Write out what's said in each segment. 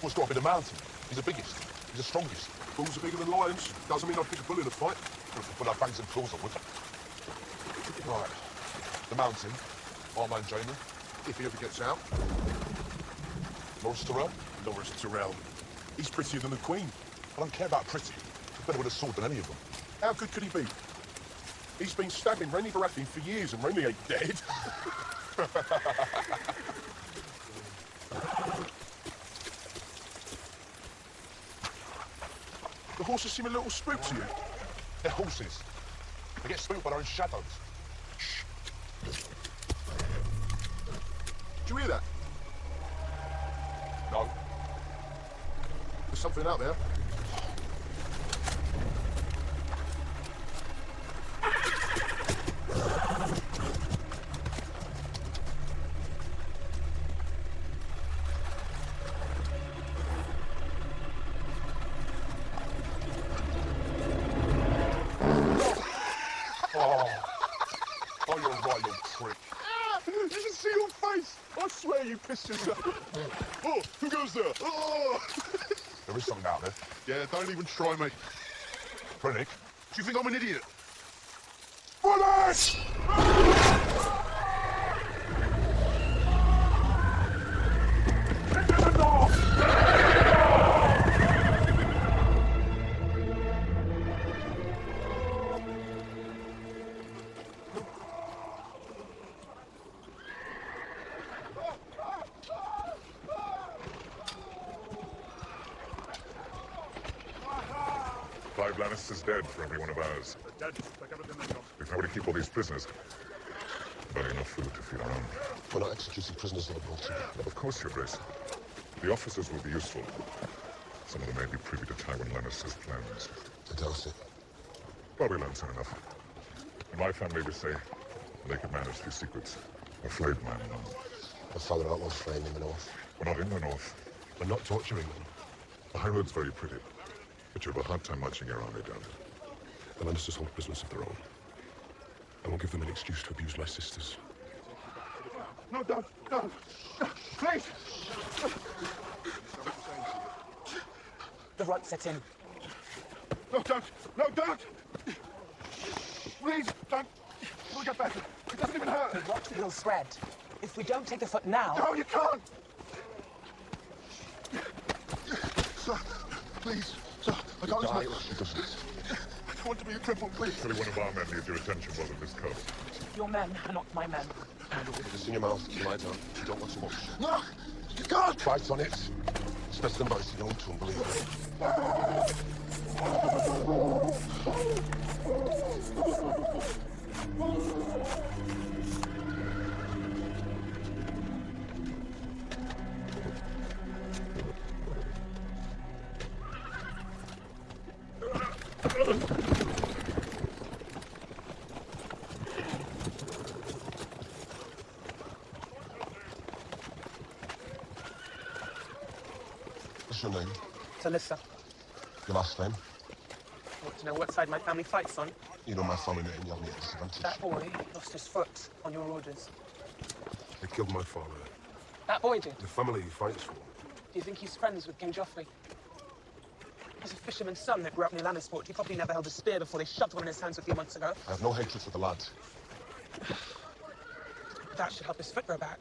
Well, it's got to be the mountain. He's the biggest. He's the strongest. Bulls are bigger than lions. Doesn't mean I'd pick a bull in a fight. But our fangs and claws, I would. Right. The mountain. Our man Jamin. If he ever gets out. Lawrence Tyrrell. Lawrence Tyrrell. He's prettier than the Queen. I don't care about pretty. He's better with a sword than any of them. How good could he be? He's been stabbing Renly Baratheon for years and Renly ain't dead. The horses seem a little spooked to you. They're horses. They get spooked by their own shadows. Shh. Did you hear that? No. There's something out there. Oh, you're right, you prick. You can see your face. I swear you pissed yourself. Oh, who goes there? Oh. There is something out there. Yeah, don't even try me. Brennick. Do you think I'm an idiot? Bullets! Into the door! Five Lannisters dead for every one of ours. They're dead. Take everything they got. We've nowhere to keep all these prisoners. Barely enough food to feed our own. We're not executing prisoners, Lord Bolton. Of course, Your Grace. The officers will be useful. Some of them may be privy to Tywin Lannister's plans. I doubt it. Well, we learned soon enough. In my family, we say, a naked man has few secrets. A flayed man, none. My father outlaws flaying in the north. We're not in the north. We're not torturing them. The High Road's very pretty, but you have a hard time marching your army down it. The Lannisters hold prisoners of their own. I won't give them an excuse to abuse my sisters. No, don't. Please. The rot set in. No, don't. No, don't. Please, don't. We'll get better. It doesn't even hurt. The rot will spread. If we don't take the foot now... No, you can't. Sir, please. Sir, I can't listen. It doesn't. I don't want to be a cripple, please. Surely one of our men needs your attention more than this cub. Your men are not my men. It's in your mouth. Lie down. You don't want to watch. No, you can't. Bite on it. It's better than biting your own tongue, believe me. What's your name? It's Alyssa. Your last name? Want to know what side my family fights on? You know my family name, you have me at disadvantage. That boy lost his foot on your orders. They killed my father. That boy did. The family he fights for. Do you think he's friends with King Joffrey? He's a fisherman's son that grew up near Lannisport. He probably never held a spear before they shoved one in his hands a few months ago. I have no hatred for the lad. That should help his foot grow back.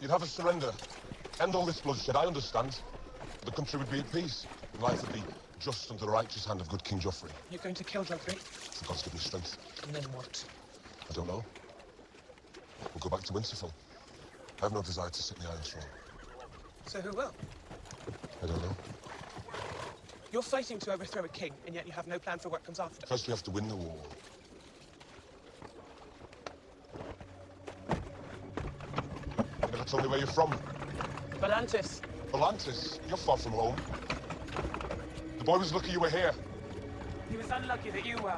You'd have us surrender. End all this bloodshed, I understand. The country would be at peace. And life would be just under the righteous hand of good King Joffrey. You're going to kill Joffrey? For God's given strength. And then what? I don't know. We'll go back to Winterfell. I have no desire to sit in the Iron Throne. So who will? I don't know. You're fighting to overthrow a king, and yet you have no plan for what comes after. First we have to win the war. You never told me where you're from. Volantis. Volantis, you're far from home. The boy was lucky you were here. He was unlucky that you were.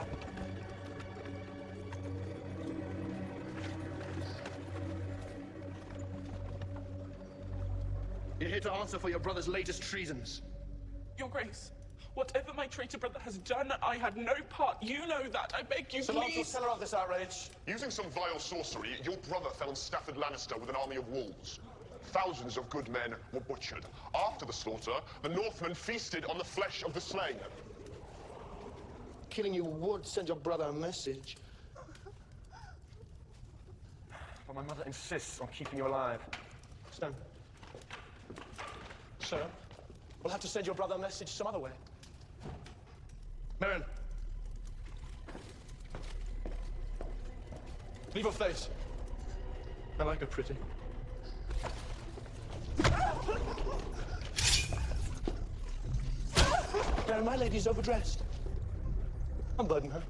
You're here to answer for your brother's latest treasons. Your Grace, whatever my traitor brother has done, I had no part. You know that. I beg you, Sir Lancelot, please. tell her of this outrage. Using some vile sorcery, your brother fell on Stafford Lannister with an army of wolves. Thousands of good men were butchered. After the slaughter, the Northmen feasted on the flesh of the slain. Killing you would send your brother a message. But my mother insists on keeping you alive. Stone. Sir, we'll have to send your brother a message some other way. Merrin. Leave her face. I like her pretty. Merrin, my lady's overdressed. Unburden her.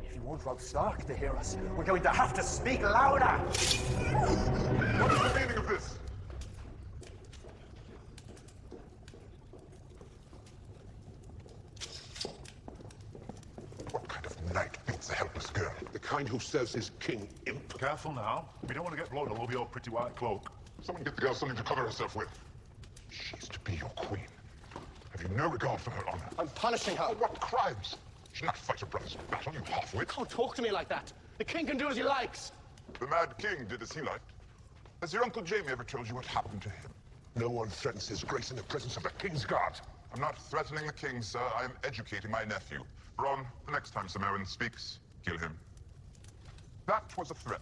If you want Robb Stark to hear us, we're going to have to speak louder! What is the meaning of this? What kind of knight beats a helpless girl? The kind who serves his king, imp. Careful now. We don't want to get blood all over your pretty white cloak. Someone get the girl something to cover herself with. She's to be your queen. Have you no regard for her honor? I'm punishing her. For what crimes? She'll not fight her brother's battle, you half-wit. Don't talk to me like that. The king can do as he likes. The Mad King did as he liked. Has your Uncle Jamie ever told you what happened to him? No one threatens his grace in the presence of the king's guard. I'm not threatening the king, sir. I am educating my nephew. Ron, the next time Sir Merrin speaks, kill him. That was a threat.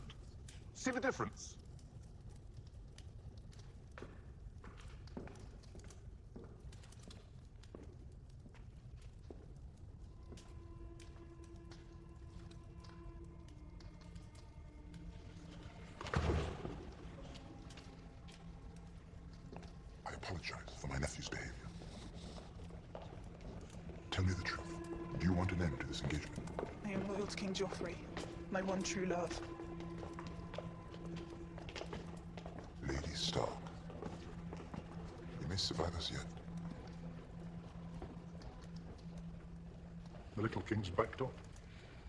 See the difference? I apologize for my nephew's behavior. Tell me the truth. Do you want an end to this engagement? I am loyal to King Joffrey, my one true love. Lady Stark, you may survive us yet. The little king's backed up,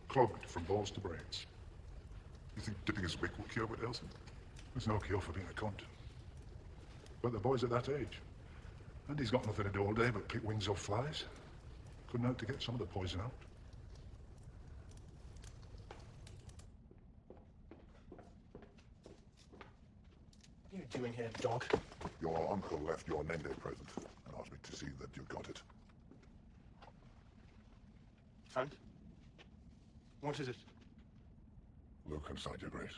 clogged from balls to brains. You think dipping his wick will cure what ails him? There's no cure for being a cunt. But the boy's at that age, and he's got nothing to do all day but pick wings off flies. Couldn't help to get some of the poison out. What are you doing here, dog? Your uncle left your name day present and asked me to see that you got it. And? What is it? Look inside, Your Grace.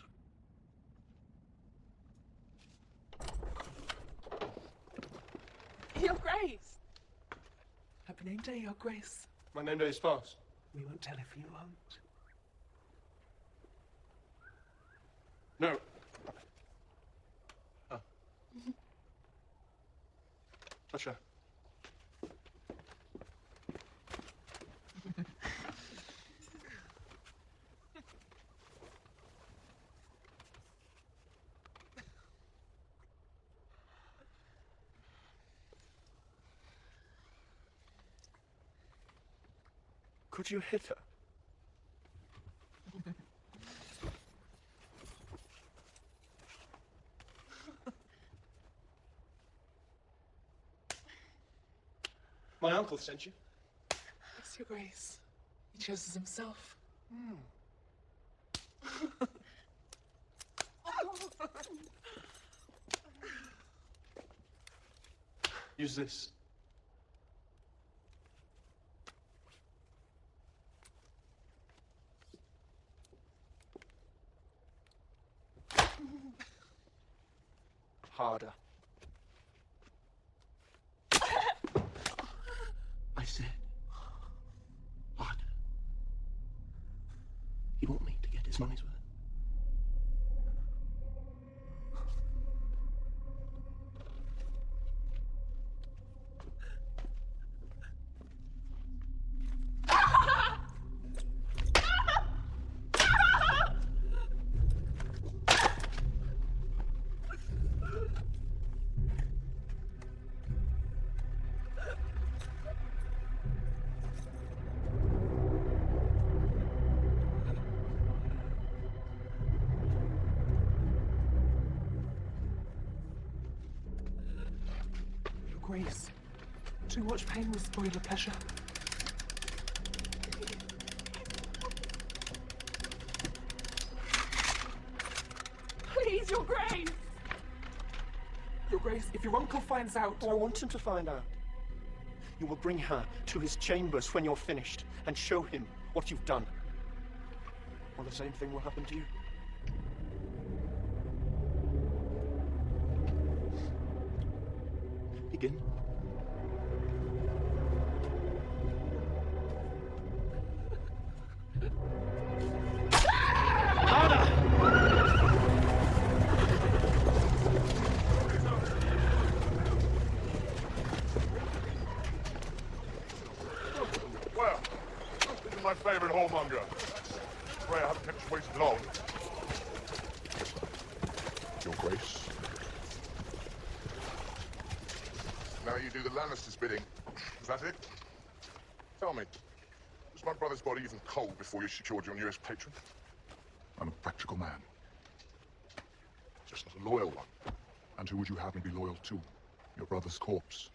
Your Grace! Happy name day, Your Grace. My name day is fast. We won't tell if you won't. No. Oh. Touch her. Could you hit her? My uncle sent you. Yes, Your Grace. He chose us himself. Use this. Harder. I said, harder. You want me to get his money's worth? Grace, too much pain will spoil the pleasure. Please, Your Grace! Your Grace, if your uncle finds out... Oh, I want him to find out. You will bring her to his chambers when you're finished and show him what you've done. Or the same thing will happen to you. Begin. Well, this is my favourite whoremonger. Pray I haven't kept you waiting long. Your Grace. Now you do the Lannisters' bidding. Is that it? Tell me, was my brother's body even cold before you secured your newest patron? I'm a practical man. Just not a loyal one. And who would you have me be loyal to? Your brother's corpse.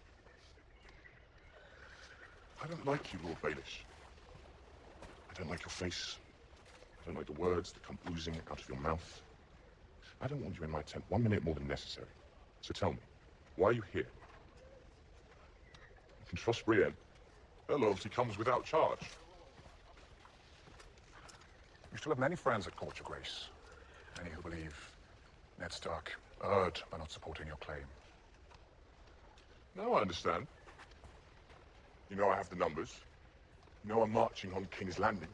I don't like you, Lord Baelish. I don't like your face. I don't like the words that come oozing out of your mouth. I don't want you in my tent 1 minute more than necessary. So tell me, why are you here? You can trust Brienne. Her loyalty comes without charge. You still have many friends at court, Your Grace. Many who believe Ned Stark erred by not supporting your claim. Now I understand. You know I have the numbers. You know I'm marching on King's Landing.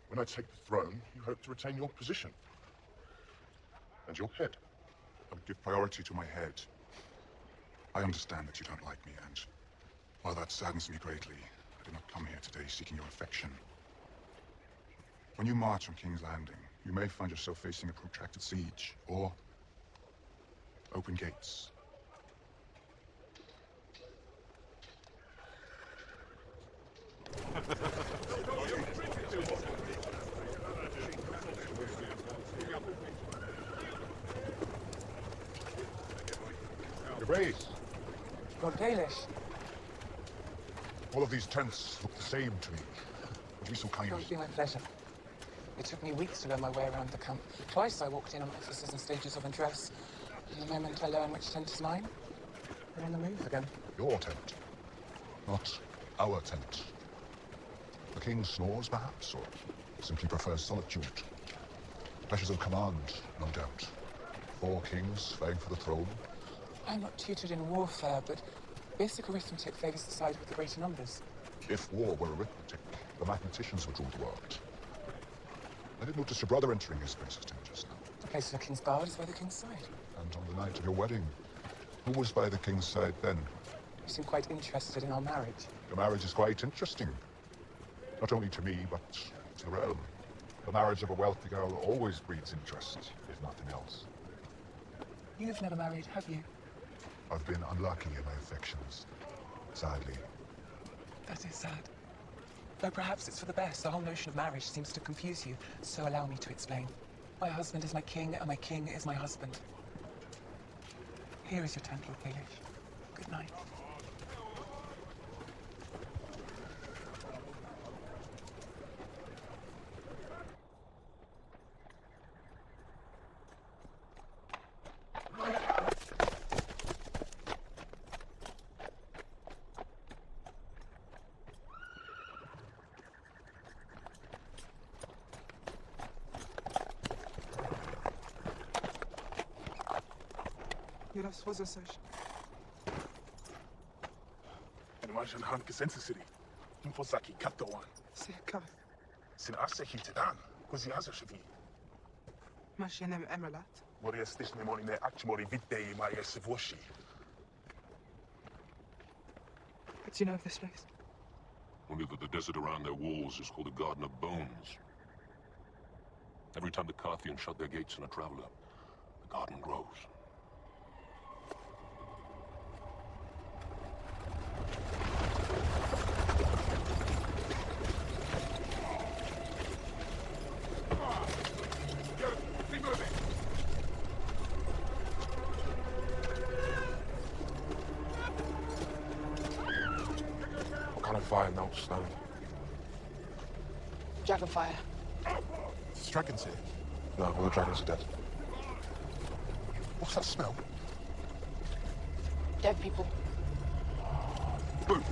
When I take the throne, you hope to retain your position. And your head. I would give priority to my head. I understand that you don't like me, and while that saddens me greatly, I did not come here today seeking your affection. When you march on King's Landing, you may find yourself facing a protracted siege, or open gates. Your Grace, Lord Baelish. all of these tents look the same to me. Would you be so kind? It would be my pleasure. It took me weeks to learn my way around the camp. Twice I walked in on officers and stages of undress. And the moment I learn which tent is mine, we're on the move again. Your tent, not our tent. The king snores, perhaps, or simply prefers solitude. Pleasures of command, no doubt. 4 kings vying for the throne. I'm not tutored in warfare, but basic arithmetic favors the side with the greater numbers. If war were arithmetic, the mathematicians would rule the world. I did notice your brother entering his grace's tent just now. The place of the king's guard is by the king's side. And on the night of your wedding, who was by the king's side then? You seem quite interested in our marriage. Your marriage is quite interesting. Not only to me, but to the realm. The marriage of a wealthy girl always breeds interest, if nothing else. You've never married, have you? I've been unlucky in my affections, sadly. That is sad. Though perhaps it's for the best. The whole notion of marriage seems to confuse you. So allow me to explain. My husband is my king, and my king is my husband. Here is your tent, Lord Baelish. Good night. Teraz was coś. Animation Han Kasensa City. Imposaki Katawan. Ciekawe. Sin Asehi Tedan. Kuzi Azashavi. Masz jenem emelat? Mori jesteśmy morine akcimori widei ma jesewłosi. Do you know of this place? Only that the desert around their walls is called the Garden of Bones. Every time the Carthians shut their gates on a traveler, the garden grows. What kind of fire melts stone? Dragonfire. Does dragons here? No, all the dragons are dead. What's that smell? Dead people. Boo!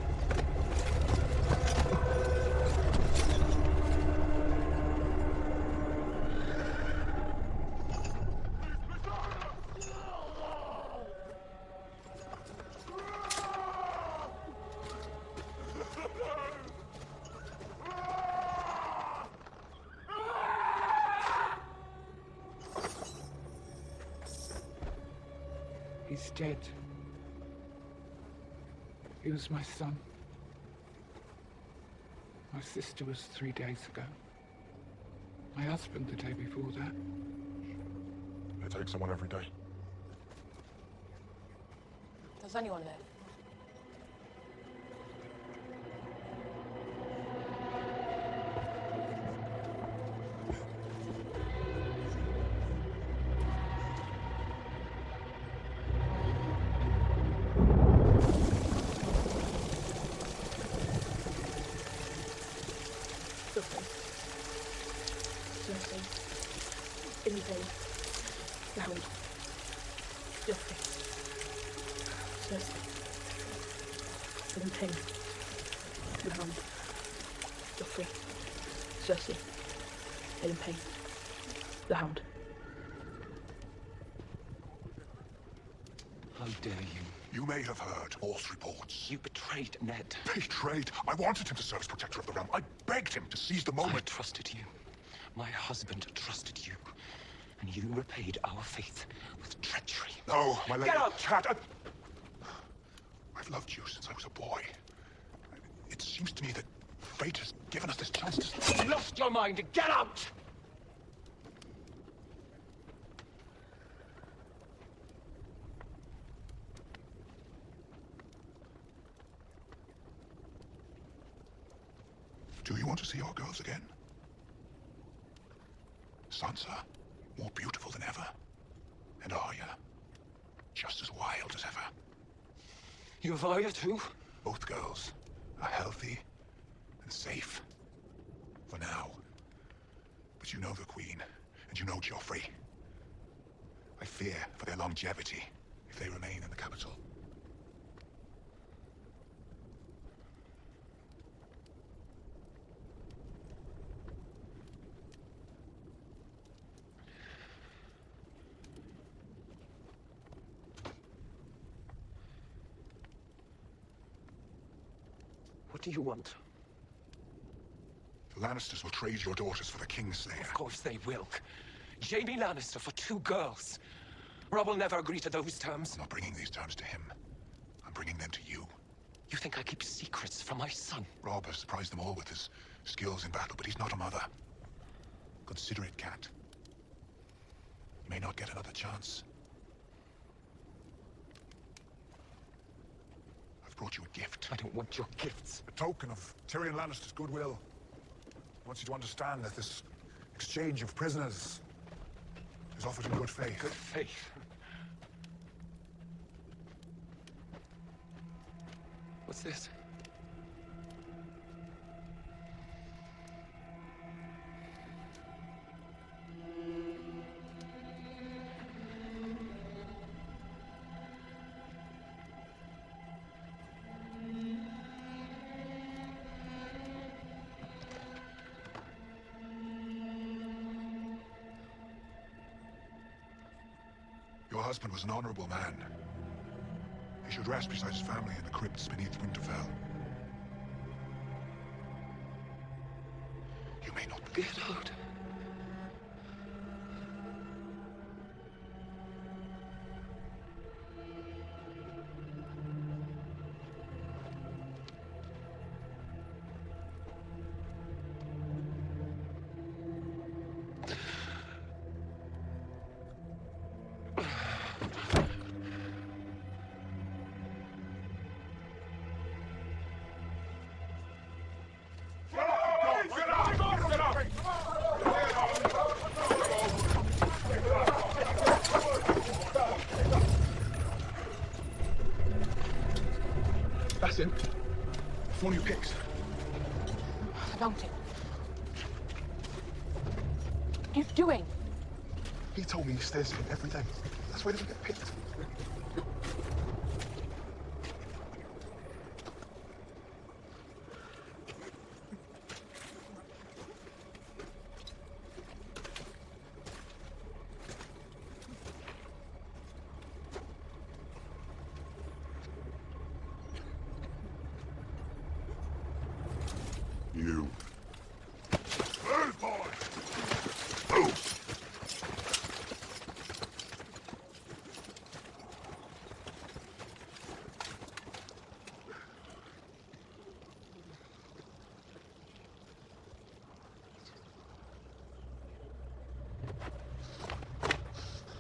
He's dead. He was my son. My sister was 3 days ago. My husband the day before that. They take someone every day. Does anyone live? The Hound. How dare you? You may have heard false reports. You betrayed Ned. Betrayed? I wanted him to serve as protector of the realm. I begged him to seize the I moment. trusted you. My husband trusted you. And you repaid our faith with treachery. No, my lady. Get out! Cat, I've loved you since I was a boy. It seems to me that fate has given us this chance to... You lost your mind! Get out! Do you want to see your girls again? Sansa, more beautiful than ever. And Arya, just as wild as ever. You have Arya too? Both girls are healthy and safe. For now. But you know the Queen, and you know Joffrey. I fear for their longevity if they remain in the capital. What do you want? The Lannisters will trade your daughters for the Kingslayer. Of course they will. Jaime Lannister for 2 girls. Robb will never agree to those terms. I'm not bringing these terms to him. I'm bringing them to you. You think I keep secrets from my son? Robb has surprised them all with his skills in battle, but he's not a mother. Consider it, Cat. You may not get another chance. I've brought you a gift. I don't want your gifts. A token of Tyrion Lannister's goodwill. I want you to understand that this exchange of prisoners is offered in good faith. Good faith? What's this? Your husband was an honorable man. He should rest beside his family in the crypts beneath Winterfell. You may not Get out. That's him. It's one of your picks. The mountain. What are you doing? He told me he stares at him every day. That's why they get picked. You. Move, boy! Move!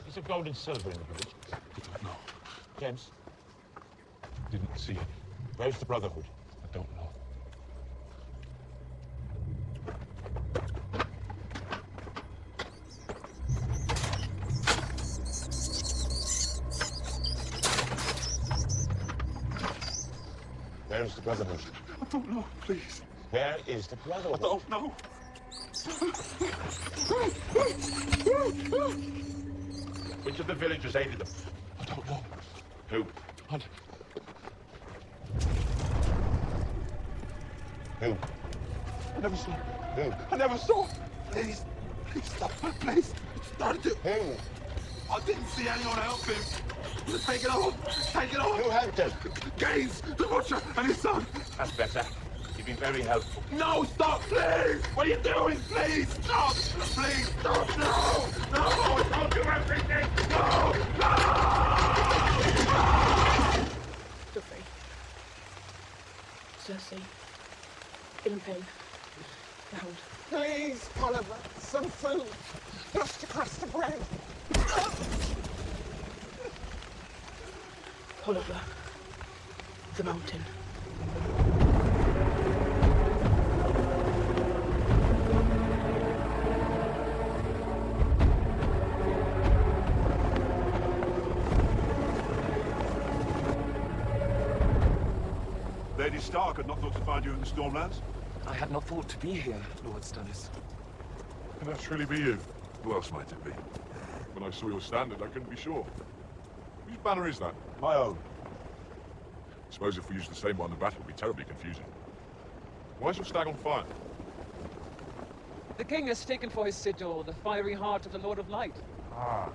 Is there gold and silver in the village? I don't know. James, Didn't see it. where's the Brotherhood? I don't know. Where is the Brotherhood? I don't know, please. Where is the Brotherhood? I don't know. Which of the villagers aided them? I don't know. Who? I, Who? I never saw. Who? I never saw. Please, please stop. Please, start it. Who? I didn't see anyone help him. Take it on. Take it on. Who helped him? Gaines, the butcher, and his son. That's better. You've been very helpful. No, stop, please. What are you doing? Please, stop. Please, stop. No, no, don't do everything. No, no. Duffy. Cersei. In pain. The Hound. Please, Oliver, some food. Just a crust of bread. Oliver. The Mountain. Lady Stark had not thought to find you in the Stormlands. I had not thought to be here, Lord Stannis. Can that truly be you? Who else might it be? When I saw your standard, I couldn't be sure. Whose banner is that? My own. I suppose if we use the same one, the battle would be terribly confusing. Why is your stag on fire? The king has taken for his sigil the fiery heart of the Lord of Light. Ah.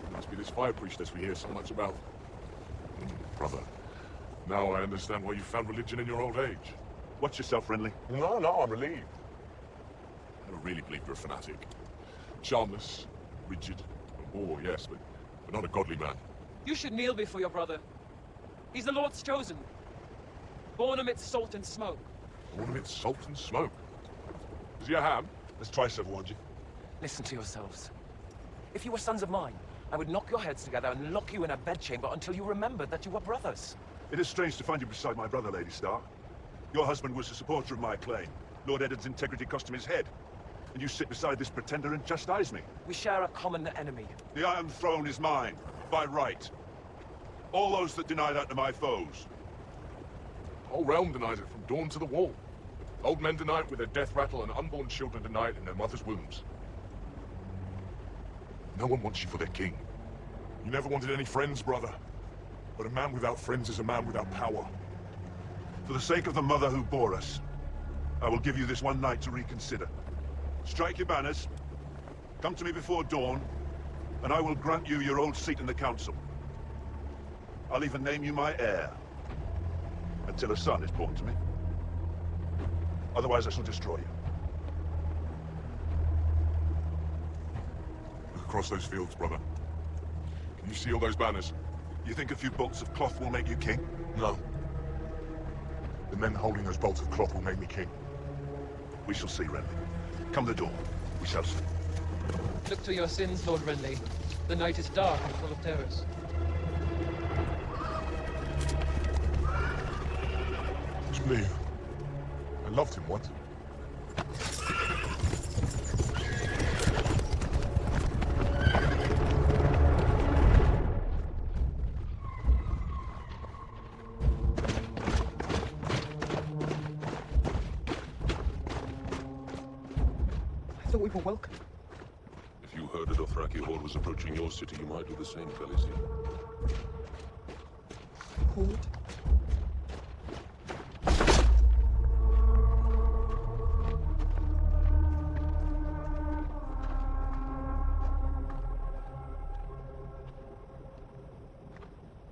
It must be this fire priestess we hear so much about. Brother, now I understand why you found religion in your old age. Watch yourself, Renly. No, I'm relieved. I never really believed you're a fanatic. Charmless, rigid, a bore, yes, but not a godly man. You should kneel before your brother. He's the Lord's chosen. Born amidst salt and smoke. Born amidst salt and smoke. Is he a ham? Let's try have warned you. Listen to yourselves. If you were sons of mine, I would knock your heads together and lock you in a bedchamber until you remembered that you were brothers. It is strange to find you beside my brother, Lady Stark. Your husband was a supporter of my claim. Lord Eddard's integrity cost him his head. And you sit beside this pretender and chastise me. We share a common enemy. The Iron Throne is mine, by right. All those that deny that are my foes. The whole realm denies it from dawn to the wall. Old men deny it with their death rattle, and unborn children deny it in their mother's wombs. No one wants you for their king. You never wanted any friends, brother. But a man without friends is a man without power. For the sake of the mother who bore us, I will give you this one night to reconsider. Strike your banners, come to me before dawn, and I will grant you your old seat in the council. I'll even name you my heir, until a son is born to me. Otherwise, I shall destroy you. Look across those fields, brother. Can you see all those banners? You think a few bolts of cloth will make you king? No. The men holding those bolts of cloth will make me king. We shall see, Renly. Come the dawn, we shall see. Look to your sins, Lord Renly. The night is dark and full of terrors. Just believe. I loved him once. I thought we were welcome. If you heard a Dothraki horde was approaching your city, you might do the same, Khaleesi. Horde?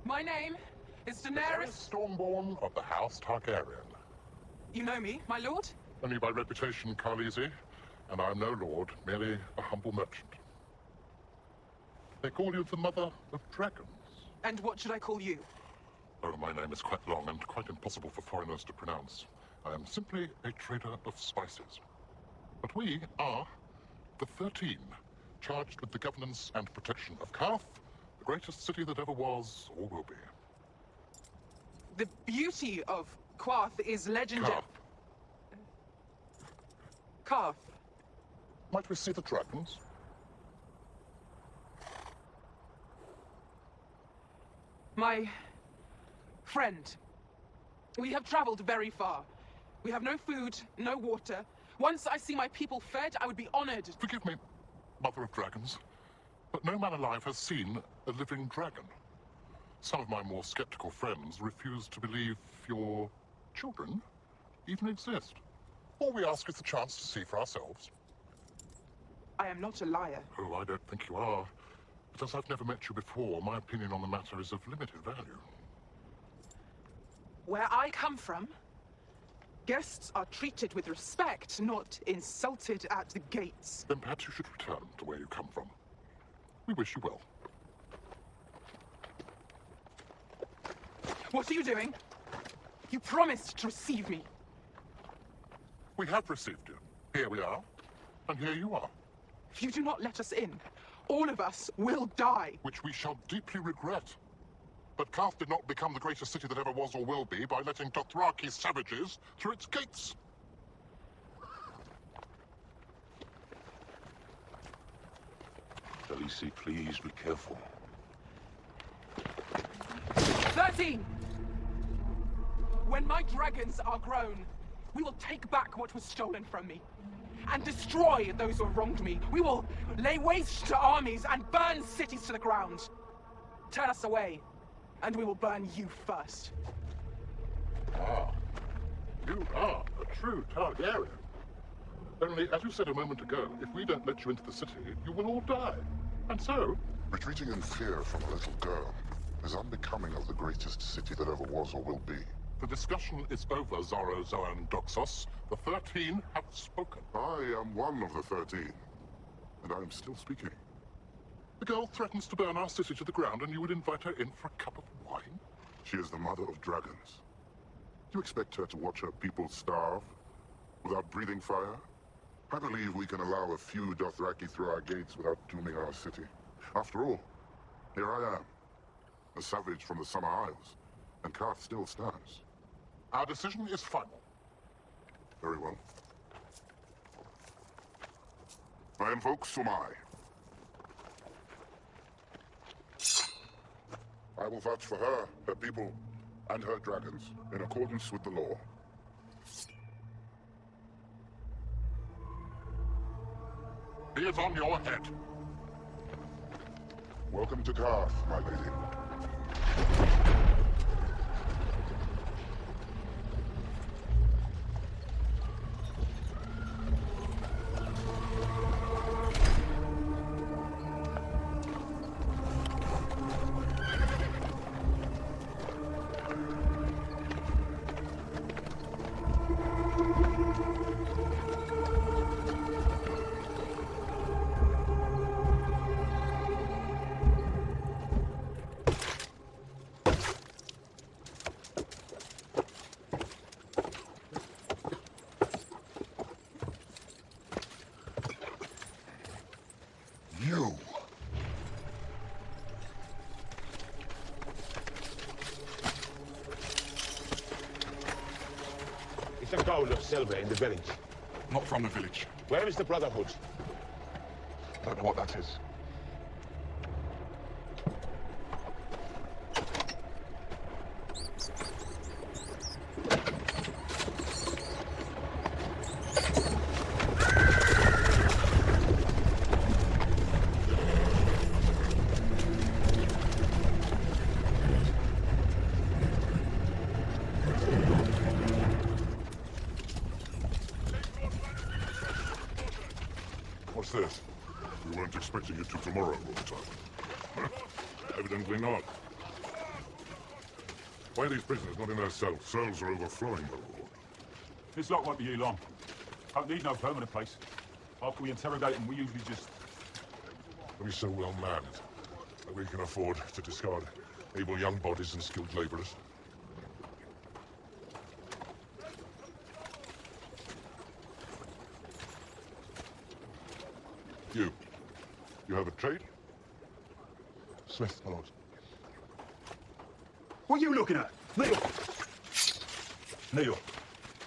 My name is Daenerys. Stormborn of the House Targaryen. You know me, my lord? Only by reputation, Khaleesi, and I'm no lord, merely a humble merchant. They call you the Mother of Dragons. And what should I call you? Oh, my name is quite long and quite impossible for foreigners to pronounce. I am simply a trader of spices. But we are the 13, charged with the governance and protection of Karth, the greatest city that ever was or will be. The beauty of Qarth is legendary. Karth. Qarth. Might we see the dragons? My friend, we have traveled very far. We have no food, no water. Once I see my people fed, I would be honored. Forgive me, Mother of Dragons, but no man alive has seen a living dragon. Some of my more skeptical friends refuse to believe your children even exist. All we ask is the chance to see for ourselves. I am not a liar. Oh, I don't think you are. But as I've never met you before, my opinion on the matter is of limited value. Where I come from, guests are treated with respect, not insulted at the gates. Then perhaps you should return to where you come from. We wish you well. What are you doing? You promised to receive me. We have received you. Here we are, and here you are. If you do not let us in, all of us will die. Which we shall deeply regret. But Karth did not become the greatest city that ever was or will be by letting Dothraki savages through its gates. Khaleesi, please be careful. 13! When my dragons are grown, we will take back what was stolen from me. And destroy those who have wronged me. We will lay waste to armies and burn cities to the ground. Turn us away, and we will burn you first. Ah, you are a true Targaryen. Only, as you said a moment ago, if we don't let you into the city, you will all die. And so... Retreating in fear from a little girl is unbecoming of the greatest city that ever was or will be. The discussion is over, Zaro, Zoan, Doxos. The 13 have spoken. I am one of the 13, and I am still speaking. The girl threatens to burn our city to the ground, and you would invite her in for a cup of wine? She is the mother of dragons. Do you expect her to watch her people starve without breathing fire? I believe we can allow a few Dothraki through our gates without dooming our city. After all, here I am, a savage from the Summer Isles, and Karth still stands. Our decision is final. Very well. I invoke Sumai. I will vouch for her, her people, and her dragons, in accordance with the law. Be it on your head. Welcome to Karth, my lady. You! It's a gold of silver in the village. Not from the village. Where is the Brotherhood? Don't know what that is. What's this? We weren't expecting you till tomorrow, GoT. Evidently not. Why are these prisoners not in their cells? Cells are overflowing, my lord. This lot won't be here long. Don't need no permanent place. After we interrogate them, we usually just... We're so well manned that we can afford to discard able young bodies and skilled laborers. You have a trade? Smith, my lord. What are you looking at? Kneel! Kneel,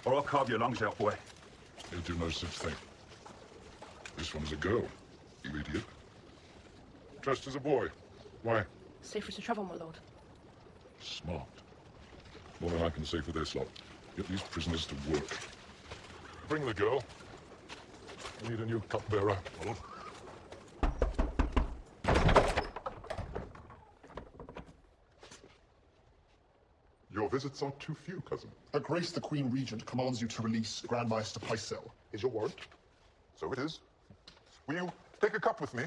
or I'll carve your lungs out, boy. You'll do no such thing. This one's a girl, you idiot. Dressed as a boy. Why? Safer to travel, my lord. Smart. More than I can say for this lot. Get these prisoners to work. Bring the girl. I need a new cupbearer, my lord. Your visits are too few, cousin. Her Grace the Queen Regent commands you to release Grand Maester Pycelle. Is your warrant? So it is. Will you take a cup with me?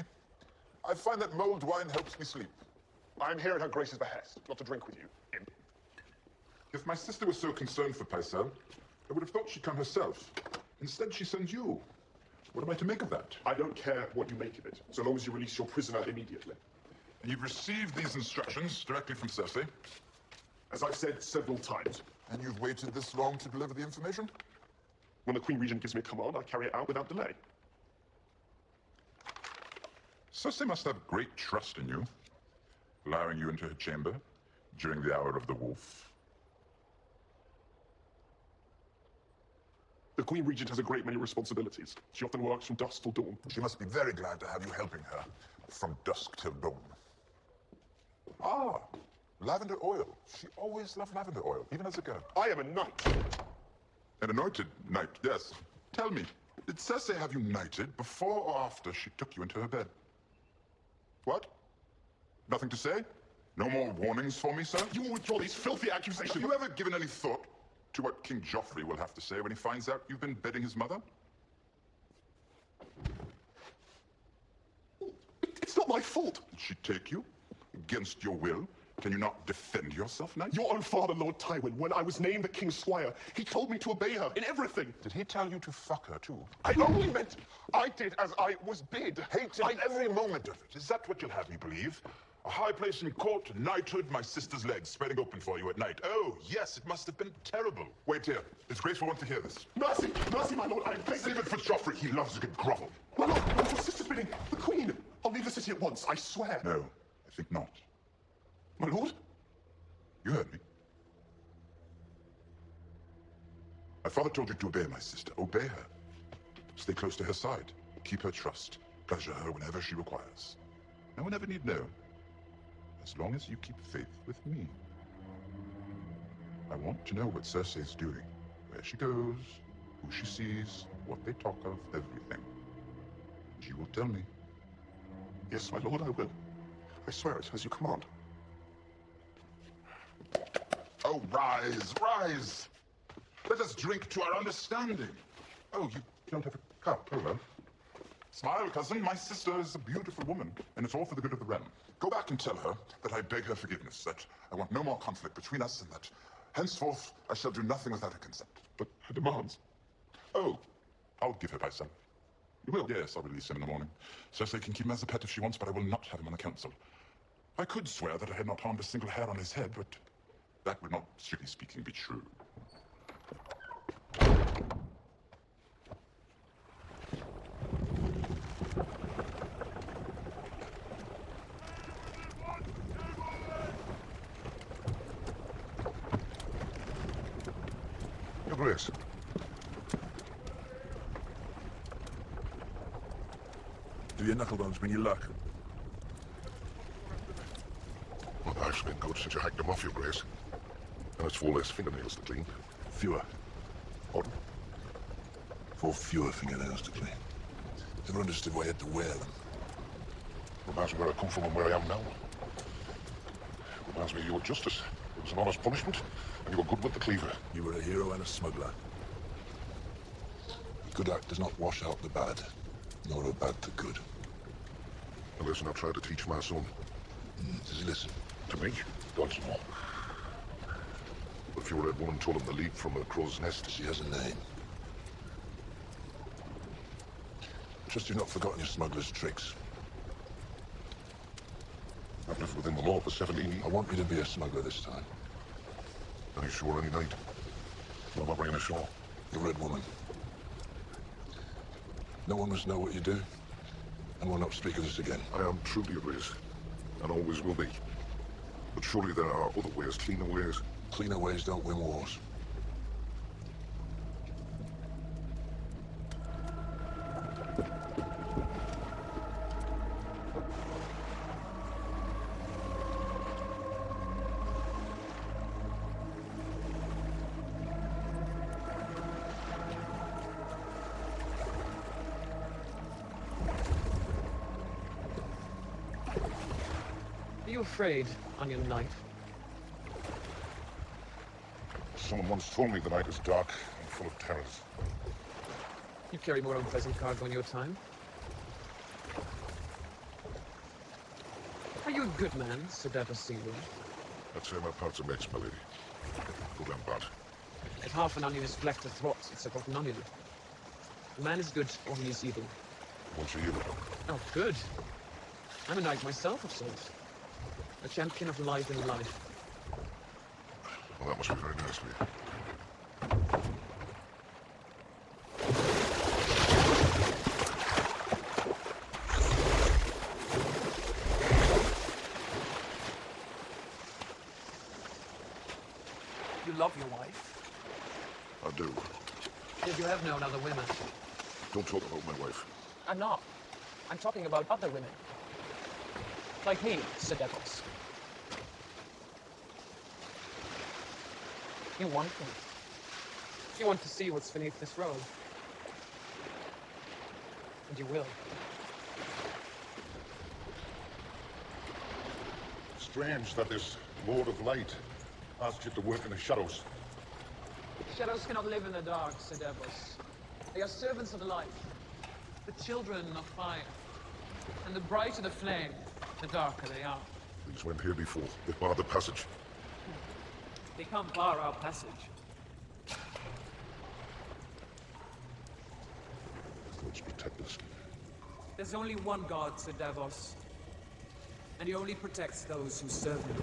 I find that mulled wine helps me sleep. I'm here at Her Grace's behest, not to drink with you, imp. If my sister was so concerned for Pycelle, I would have thought she'd come herself. Instead, she sends you. What am I to make of that? I don't care what you make of it, so long as you release your prisoner immediately. And you've received these instructions directly from Cersei? As I've said several times. And you've waited this long to deliver the information? When the Queen Regent gives me a command, I carry it out without delay. Cersei must have great trust in you, allowing you into her chamber during the hour of the wolf. The Queen Regent has a great many responsibilities. She often works from dusk till dawn. She must be very glad to have you helping her from dusk till dawn. Ah, lavender oil. She always loved lavender oil, even as a girl. I am a knight. An anointed knight, yes. Tell me, did Cersei have you knighted before or after she took you into her bed? What? Nothing to say? No more warnings for me, sir? You will withdraw these filthy accusations. Have you ever given any thought to what King Joffrey will have to say when he finds out you've been bedding his mother? It's not my fault. Did she take you against your will? Can you not defend yourself, knight? Your own father, Lord Tywin, when I was named the King's Squire, he told me to obey her in everything. Did he tell you to fuck her, too? I only meant I did as I was bid. Hated every moment of it. Is that what you'll have me believe? A high place in court, knighthood, my sister's legs spreading open for you at night. Oh, yes, it must have been terrible. Wait here. His Grace will want to hear this. Mercy! Mercy, my lord, I beg. Save it for Joffrey. He loves a good grovel. My lord, your sister's bidding. The Queen. I'll leave the city at once, I swear. No, I think not. My lord? You heard me. My father told you to obey my sister. Obey her. Stay close to her side. Keep her trust. Pleasure her whenever she requires. No one ever need know. As long as you keep faith with me. I want to know what Cersei is doing. Where she goes, who she sees, what they talk of, everything. And you will tell me. Yes, my lord, I will. I swear it, as you command. Oh, rise, rise! Let us drink to our understanding. Oh, you don't have a cup. Oh, well. Smile, cousin. My sister is a beautiful woman, and it's all for the good of the realm. Go back and tell her that I beg her forgiveness, that I want no more conflict between us, and that henceforth I shall do nothing without her consent. But her demands? Oh, I'll give her Pycelle. You will? Yes, I'll release him in the morning. Cersei can keep him as a pet if she wants, but I will not have him on the council. I could swear that I had not harmed a single hair on his head, but that would not, strictly speaking, be true. Your Grace. Do your knucklebones bring you luck? Well, I've spent good since you hacked them off, Your Grace. And it's 4 less fingernails to clean. Fewer. Pardon? 4 fewer fingernails to clean. Never understood why you had to wear them. Reminds me where I come from and where I am now. Reminds me of your justice. It was an honest punishment, and you were good with the cleaver. You were a hero and a smuggler. Good act does not wash out the bad. Nor a bad to good. A lesson I tried to teach my son. Does he listen? To me? God's no. But if your red woman told him to leap from a crow's nest... She has a name. Trust you've not forgotten your smuggler's tricks. I've lived within the law for 17 years. I want you to be a smuggler this time. Any shore, any night. What am I bringing ashore? The red woman. No one must know what you do, and will not speak of this again. I am truly at risk, and always will be. But surely there are other ways, cleaner ways. Cleaner ways don't win wars. Are you afraid on your night? Someone once told me the night is dark and full of terrors. You carry more unpleasant cargo in your time. Are you a good man, Sir Davos Seawood? I'd say my parts are mixed, my lady. Good and bad. If half an onion is black to throat, it's a rotten onion. A man is good or he is evil. Once a year. Oh, good. I'm a knight myself of sorts. A champion of life and life. Well, that must be very nice for you. You love your wife? I do. Yet you have known other women. Don't talk about my wife. I'm not. I'm talking about other women. Like me, Sir Davos. You want me. You want to see what's beneath this robe. And you will. Strange that this Lord of Light asked you to work in the shadows. Shadows cannot live in the dark, Sir Davos. They are servants of the light. The children of fire. And the brighter the flame, the darker they are. These went here before. They barred the passage. They can't bar our passage. Gods protect us. There's only one God, Sir Davos. And he only protects those who serve him.